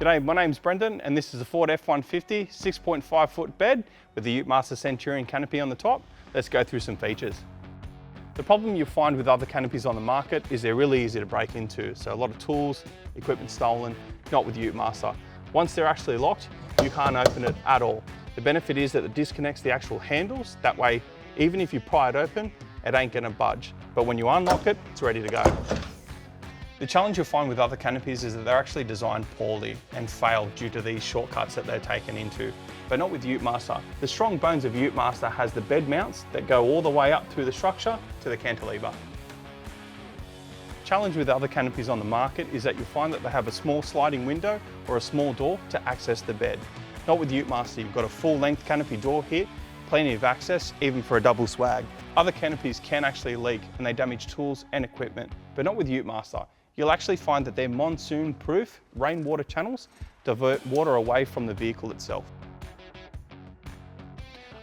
G'day, my name's Brendan and this is a Ford F-150 6.5 foot bed with the Utemaster Centurion Canopy on the top. Let's go through some features. The problem you'll find with other canopies on the market is they're really easy to break into. So a lot of tools, equipment stolen, not with the Utemaster. Once they're actually locked, you can't open it at all. The benefit is that it disconnects the actual handles. That way, even if you pry it open, it ain't gonna budge. But when you unlock it, it's ready to go. The challenge you'll find with other canopies is that they're actually designed poorly and fail due to these shortcuts that they're taken into, but not with Utemaster. The strong bones of Utemaster has the bed mounts that go all the way up through the structure to the cantilever. Challenge with other canopies on the market is that you'll find that they have a small sliding window or a small door to access the bed. Not with Utemaster, you've got a full length canopy door here, plenty of access, even for a double swag. Other canopies can actually leak and they damage tools and equipment, but not with Utemaster. You'll actually find that they're monsoon-proof rainwater channels divert water away from the vehicle itself.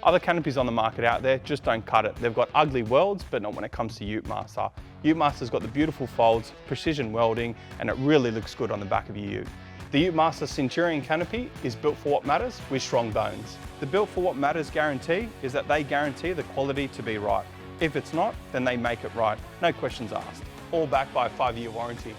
Other canopies on the market out there just don't cut it. They've got ugly welds, but not when it comes to Utemaster. Utemaster's got the beautiful folds, precision welding, and it really looks good on the back of your ute. The Utemaster Centurion Canopy is built for what matters with strong bones. The built for what matters guarantee is that they guarantee the quality to be right. If it's not, then they make it right. No questions asked. All backed by a 5-year warranty.